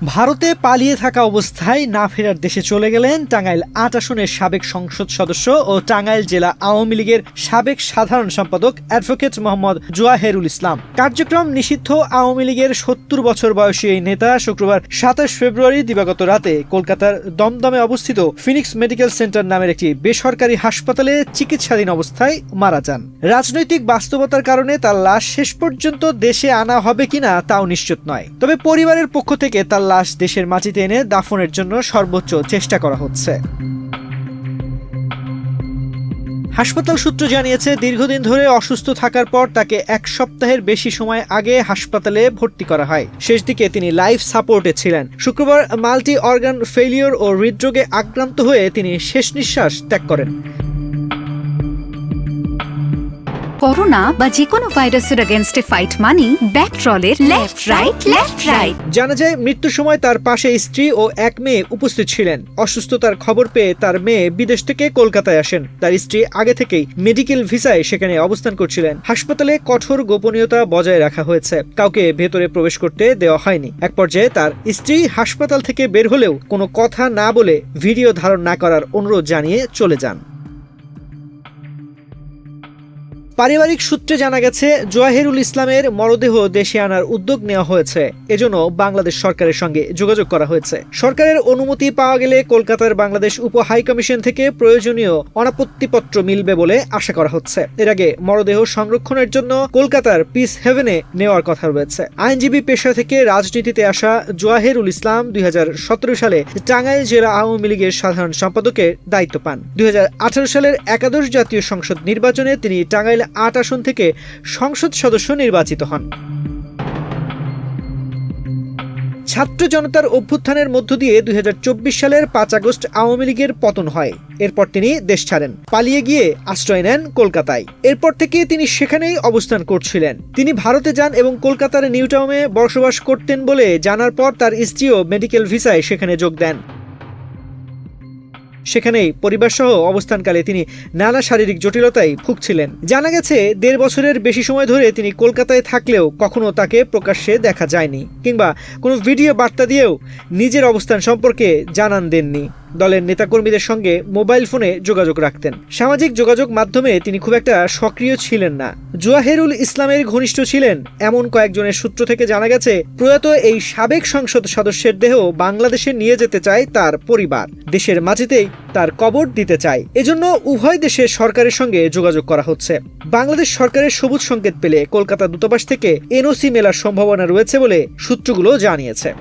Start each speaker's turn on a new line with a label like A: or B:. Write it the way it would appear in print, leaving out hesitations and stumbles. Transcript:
A: ভারতে পালিয়ে থাকা অবস্থায় না ফেরার দেশে চলে গেলেন টাঙ্গাইল ৮ আসনের সাবেক সংসদ সদস্য ও টাঙ্গাইল জেলা আওয়ামী লীগের সাবেক সাধারণ সম্পাদক অ্যাডভোকেট মোহাম্মদ জোয়াহেরুল ইসলাম। কার্যক্রম নিষিদ্ধ আওয়ামী লীগের ৭০ বছর বয়সী এই নেতা শুক্রবার ২৭ ফেব্রুয়ারি দিবাগত রাতে কলকাতার দমদমে অবস্থিত ফিনিক্স মেডিকেল সেন্টার নামের একটি বেসরকারি হাসপাতালে চিকিৎসাধীন অবস্থায় মারা যান। রাজনৈতিক বাস্তবতার কারণে তার লাশ শেষ পর্যন্ত দেশে আনা হবে কিনা তাও নিশ্চিত নয়। তবে পরিবারের পক্ষ থেকে তার লাশ দেশের মাটিতে এনে দাফনের জন্য সর্বোচ্চ চেষ্টা করা হচ্ছে। হাসপাতাল সূত্র জানিয়েছে, দীর্ঘদিন ধরে অসুস্থ থাকার পর তাকে ১ সপ্তাহের বেশি সময় আগে হাসপাতালে ভর্তি করা হয়। শেষ দিকে তিনি লাইফ সাপোর্টে ছিলেন। শুক্রবার মাল্টি অর্গান ফেলিওর ও হৃদরোগে আক্রান্ত হয়ে তিনি শেষ নিঃশ্বাস ত্যাগ করেন।
B: করোনা বা যে কোনো ভাইরাসের এগেইনস্টে ফাইট মানি ব্যাকট্রলের লেফট রাইট।
A: জানা যায়, মৃত্যুর সময় তার পাশে স্ত্রী ও এক মেয়ে উপস্থিত ছিলেন। অসুস্থতার খবর পেয়ে তার মেয়ে বিদেশ থেকে কলকাতায় আসেন। তার স্ত্রী আগে থেকেই মেডিকেল ভিসায় সেখানে অবস্থান করছিলেন। হাসপাতালে কঠোর গোপনীয়তা বজায় রাখা হয়েছে, কাউকে ভেতরে প্রবেশ করতে দেওয়া হয়নি। এক পর্যায়ে তার স্ত্রী হাসপাতাল থেকে বের হলেও কোনো কথা না বলে ভিডিও ধারণ না করার অনুরোধ জানিয়ে চলে যান। পারিবারিক সূত্রে জানা গেছে, জোয়াহেরুল ইসলামের মরদেহ দেশে আনার উদ্যোগ নেওয়া হয়েছে। এজন্য বাংলাদেশ সরকারের সঙ্গে যোগাযোগ করা হয়েছে। সরকারের অনুমতি পাওয়া গেলে কলকাতার বাংলাদেশ উপ হাই কমিশন থেকে প্রয়োজনীয় অনাপত্তিপত্র মিলবে বলে আশা করা হচ্ছে। এর আগে মরদেহ সংরক্ষণের জন্য কলকাতার পিস হেভেনে নেওয়ার কথা রয়েছে। আইনজীবী পেশা থেকে রাজনীতিতে আসা জোয়াহেরুল ইসলাম ২০১৭ সালে টাঙ্গাইল জেলা আওয়ামী লীগের সাধারণ সম্পাদকের দায়িত্ব পান। ২০১৮ সালের একাদশ জাতীয় সংসদ নির্বাচনে তিনি টাঙ্গাইল ৮ আসন থেকে সংসদ সদস্য নির্বাচিত হন। ছাত্র জনতার অভ্যুত্থানের মধ্য দিয়ে ২০২৪ সালের ৫ আগস্ট আওয়ামী লীগের পতন হয়। এরপর তিনি দেশ ছাড়েন, পালিয়ে গিয়ে আশ্রয় নেন কলকাতায়। এরপর থেকে তিনি সেখানেই অবস্থান করছিলেন। তিনি ভারতে যান এবং কলকাতার নিউ টাউনে বসবাস করতেন বলে জানার পর তার স্ত্রীও মেডিকেল ভিসায় সেখানে যোগ দেন। সেখানেই পরিবারসহ অবস্থানকালে তিনি নানা শারীরিক জটিলতায় ভুগছিলেন। জানা গেছে, ১.৫ বছরের বেশি সময় ধরে তিনি কলকাতায় থাকলেও কখনো তাকে প্রকাশ্যে দেখা যায়নি, কিংবা কোনো ভিডিও বার্তা দিয়েও নিজের অবস্থান সম্পর্কে জানান দেননি। দলের নেতাকর্মীদের সঙ্গে মোবাইল ফোনে যোগাযোগ রাখতেন। সামাজিক যোগাযোগ মাধ্যমে তিনি খুব একটা সক্রিয় ছিলেন না। জোয়াহেরুল ইসলামের ঘনিষ্ঠ ছিলেন এমন কয়েকজনের সূত্র থেকে জানা গেছে, প্রয়াত এই সাবেক সংসদ সদস্যের দেহ বাংলাদেশে নিয়ে যেতে চায় তার পরিবার। দেশের মাটিতেই তার কবর দিতে চায়। এজন্য উভয় দেশের সরকারের সঙ্গে যোগাযোগ করা হচ্ছে। বাংলাদেশ সরকারের সবুজ সংকেত পেলে কলকাতা দূতাবাস থেকে এনওসি মেলার সম্ভাবনা রয়েছে বলে সূত্রগুলো জানিয়েছে।